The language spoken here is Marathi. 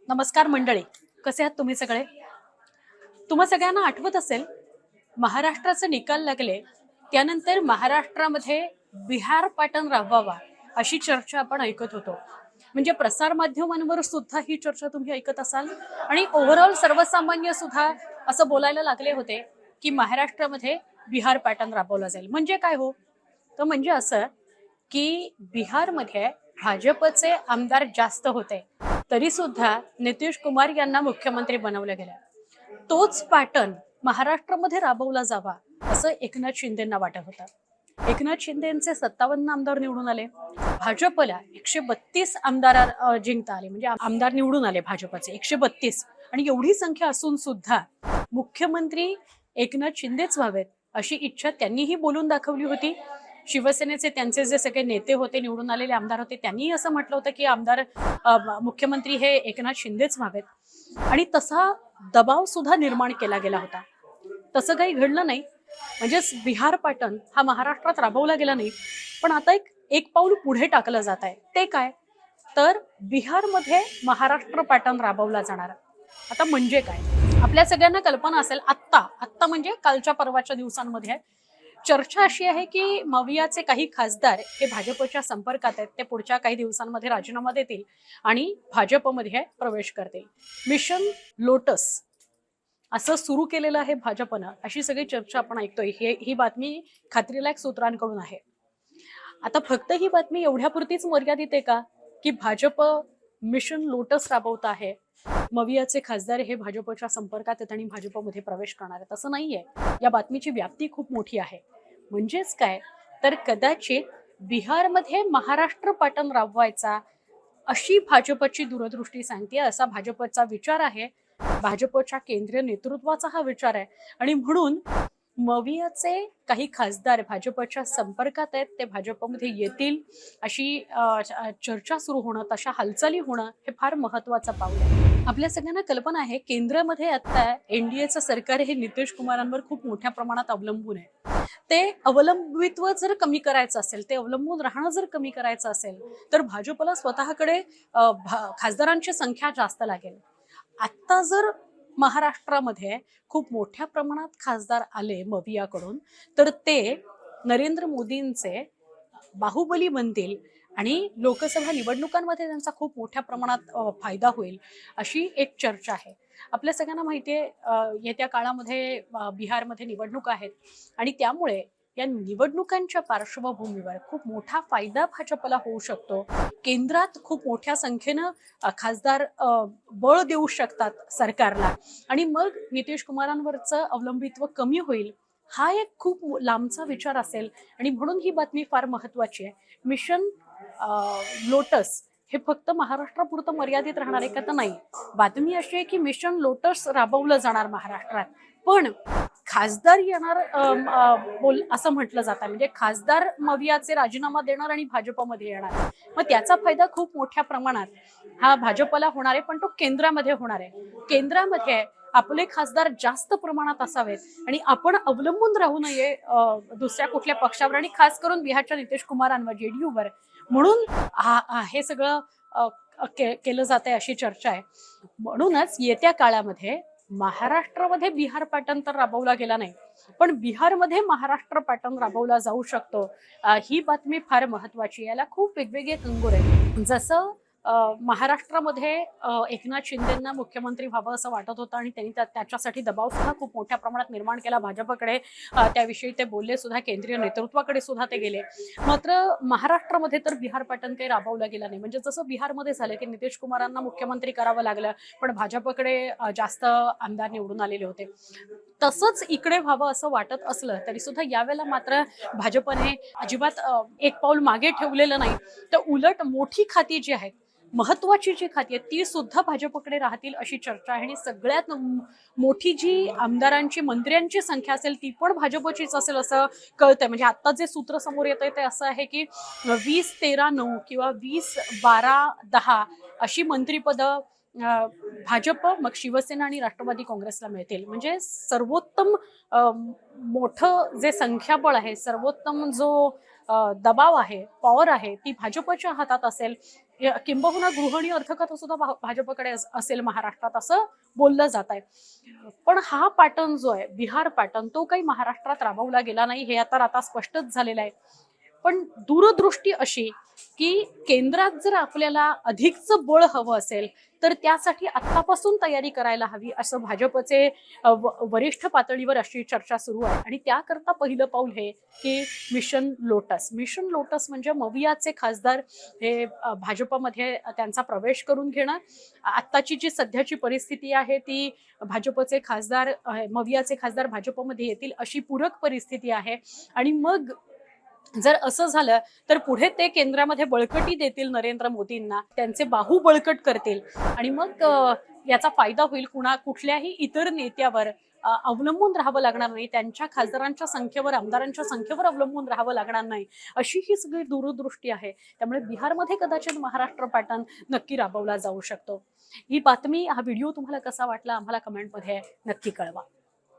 नमस्कार मंडळी, कसे आहात तुम्ही सगळे? तुम्हा सगळ्यांना आठवत असेल, महाराष्ट्राचे निकाल लागले त्यानंतर महाराष्ट्रामध्ये बिहार पॅटर्न राबवावा अशी चर्चा आपण ऐकत होतो. म्हणजे प्रसार माध्यमांवर सुद्धा ही चर्चा तुम्ही ऐकत असाल आणि ओव्हरऑल सर्वसामान्य सुद्धा असं बोलायला लागले होते की महाराष्ट्रामध्ये बिहार पॅटर्न राबवला जाईल. म्हणजे काय हो? तर म्हणजे असं की बिहारमध्ये भाजपचे आमदार जास्त होते, तरी सुद्धा नितीश कुमार यांना मुख्यमंत्री बनवलं गेलं. तोच पॅटर्न महाराष्ट्रामध्ये राबवला जावा असं एकनाथ शिंदेंना वाटत होतं. एकनाथ शिंदेचे 57 आमदार निवडून आले. भाजपला 132 आमदार जिंकता आले, म्हणजे आमदार निवडून आले भाजपचे 132. आणि एवढी संख्या असून सुद्धा मुख्यमंत्री एकनाथ शिंदेच व्हावेत अशी इच्छा त्यांनीही बोलून दाखवली होती. शिवसेनेचे त्यांचे जे सगळे नेते होते, निवडून आलेले आमदार होते, त्यांनीही असं म्हटलं होतं की मुख्यमंत्री हे एकनाथ शिंदेच व्हावेत. आणि तसा दबाव सुद्धा निर्माण केला गेला होता. तसं काही घडलं नाही. म्हणजेच बिहार पॅटर्न हा महाराष्ट्रात राबवला गेला नाही. पण आता एक एक पाऊल पुढे टाकलं जात आहे. ते काय? तर बिहारमध्ये महाराष्ट्र पॅटर्न राबवला जाणार. आता म्हणजे काय? आपल्या सगळ्यांना कल्पना असेल, आत्ता आत्ता म्हणजे कालच्या परवाच्या दिवसांमध्ये चर्चा अशी आहे की मवियाचे काही खासदार हे भाजपच्या संपर्कात आहेत. ते पुढच्या काही दिवसांमध्ये राजीनामा देतील आणि भाजपमध्ये प्रवेश करतील. मिशन लोटस असं सुरू केलेलं आहे भाजपनं, अशी सगळी चर्चा आपण ऐकतोय. ही बातमी खात्रीलायक सूत्रांकडून आहे. आता फक्त ही बातमी एवढ्यापुरतीच मर्यादित आहे का की भाजप मिशन लोटस राबवत आहे, मवियाचे खासदार हे भाजपच्या संपर्कात आहेत आणि भाजपमध्ये प्रवेश करणार आहेत? असं नाहीये. या बातमीची व्याप्ती खूप मोठी आहे. म्हणजेच काय, तर कदाचित बिहारमध्ये महाराष्ट्र पॅटर्न राबवायचा अशी भाजपची दूरदृष्टी सांगते, असा भाजपचा विचार आहे. भाजपच्या केंद्रीय नेतृत्वाचा हा विचार आहे. आणि म्हणून मवियाचे काही खासदार भाजपच्या संपर्कात आहेत, ते भाजपमध्ये येतील अशी चर्चा सुरू होणं, तशा हालचाली होणं हे फार महत्वाचं पाऊल आहे. आपल्या सगळ्यांना कल्पना आहे, केंद्रामध्ये आता एनडीएचं सरकार हे नितीश कुमारांवर खूप मोठ्या प्रमाणात अवलंबून आहे. ते अवलंबित्व जर कमी करायचं असेल, ते अवलंबून राहणं जर कमी करायचं असेल, तर भाजपला स्वतःकडे खासदारांची संख्या जास्त लागेल. आत्ता जर महाराष्ट्रामध्ये खूप मोठ्या प्रमाणात खासदार आले मवियाकडून, तर ते नरेंद्र मोदींचे बाहुबली बनतील आणि लोकसभा निवडणुकांमध्ये त्यांचा खूप मोठ्या प्रमाणात फायदा होईल अशी एक चर्चा आहे. आपल्या सगळ्यांना माहिती आहे, येत्या काळामध्ये बिहारमध्ये निवडणूक आहेत आणि त्यामुळे या निवडणुकांच्या पार्श्वभूमीवर खूप मोठा फायदा भाजपला होऊ शकतो. केंद्रात खूप मोठ्या संख्येनं खासदार बळ देऊ शकतात सरकारला आणि मग नितीश कुमारांवरचं अवलंबित्व कमी होईल. हा एक खूप लांबचा विचार असेल आणि म्हणून ही बातमी फार महत्वाची आहे. मिशन लोटस हे फक्त महाराष्ट्रापुरतं मर्यादित राहणार आहे का? तर नाही. बातमी अशी आहे की मिशन लोटस राबवलं जाणार महाराष्ट्रात, पण खासदार येणार बोल असं म्हटलं जातं. म्हणजे खासदार मवियाचे राजीनामा देणार आणि भाजपमध्ये येणार. मग त्याचा फायदा खूप मोठ्या प्रमाणात हा भाजपला होणार आहे, पण तो केंद्रामध्ये होणार आहे. केंद्रामध्ये आपले खासदार जास्त प्रमाणात असावेत आणि आपण अवलंबून राहू नये दुसऱ्या कुठल्या पक्षावर आणि खास करून बिहारच्या नितीश कुमारांवर, जेडीयूवर. म्हणून हे सगळं केलं जात आहे अशी चर्चा आहे. म्हणूनच येत्या काळामध्ये महाराष्ट्रामध्ये बिहार पॅटर्न तर राबवला गेला नाही, पण बिहारमध्ये महाराष्ट्र पॅटर्न राबवला जाऊ शकतो. ही बातमी फार महत्वाची. याला खूप वेगवेगळे कंगोर आहेत. जसं महाराष्ट्रामध्ये एकनाथ शिंदेंना मुख्यमंत्री व्हावं असं वाटत होतं आणि त्यांनी त्याच्यासाठी दबाव सुद्धा खूप मोठ्या प्रमाणात निर्माण केला भाजपकडे. त्याविषयी ते बोलले सुद्धा, केंद्रीय नेतृत्वाकडे सुद्धा ते गेले. मात्र महाराष्ट्रामध्ये तर बिहार पॅटर्न काही राबवला गेला नाही. म्हणजे जसं बिहारमध्ये झालं की नितीश कुमारांना मुख्यमंत्री करावं लागलं, पण भाजपकडे जास्त आमदार निवडून आलेले होते. तसंच इकडे व्हावं असं वाटत असलं तरी सुद्धा यावेळेला मात्र भाजपने अजिबात एक पाऊल मागे ठेवलेलं नाही. तर उलट मोठी खाती जी आहेत, महत्वाची जी खाती आहेत, ती सुद्धा भाजपकडे राहतील अशी चर्चा आहे. आणि सगळ्यात मोठी जी आमदारांची, मंत्र्यांची संख्या असेल ती पण भाजपचीच असेल असं कळतंय. म्हणजे आता जे सूत्र समोर येत आहे ते असं आहे की 20-13-9 किंवा 20-12-10 अशी मंत्रिपदं भाजप, मग शिवसेना आणि राष्ट्रवादी काँग्रेसला मिळतील. म्हणजे सर्वोत्तम मोठं जे संख्याबळ आहे, सर्वोत्तम जो दबाव आहे, पॉवर आहे, ती भाजपच्या हातात असेल. किंबहुना गृहिणी अर्थखातं सुद्धा भाजपकडे असेल महाराष्ट्रात असं बोललं जात आहे. पण हा पॅटर्न जो आहे बिहार पॅटर्न तो काही महाराष्ट्रात राबवला गेला नाही हे आता स्पष्टच झालेलं आहे. पण दूरदृष्टी अशी की केंद्रात जर आपल्याला अधिकचं बळ हवं असेल तर त्यासाठी आत्तापासून तयारी करायला हवी असं भाजपचे वरिष्ठ पातळीवर अशी चर्चा सुरू आहे. आणि त्याकरता पहिलं पाऊल हे की मिशन लोटस म्हणजे मवियाचे खासदार हे भाजपमध्ये त्यांचा प्रवेश करून घेणं. आत्ताची जी सध्याची परिस्थिती आहे ती भाजपचे खासदार मवियाचे खासदार भाजपमध्ये येतील अशी पूरक परिस्थिती आहे. आणि मग जर असं झालं तर पुढे ते केंद्रामध्ये बळकटी देतील नरेंद्र मोदींना, त्यांचे बाहू बळकट करतील आणि मग याचा फायदा होईल. कुठल्याही इतर नेत्यावर अवलंबून राहावं लागणार नाही, त्यांच्या खासदारांच्या संख्येवर आमदारांच्या संख्येवर अवलंबून राहावं लागणार नाही अशी ही सगळी दूरदृष्टी आहे. त्यामुळे बिहारमध्ये कदाचित महाराष्ट्र पॅटर्न नक्की राबवला जाऊ शकतो. ही बातमी हा व्हिडिओ तुम्हाला कसा वाटला आम्हाला कमेंटमध्ये नक्की कळवा.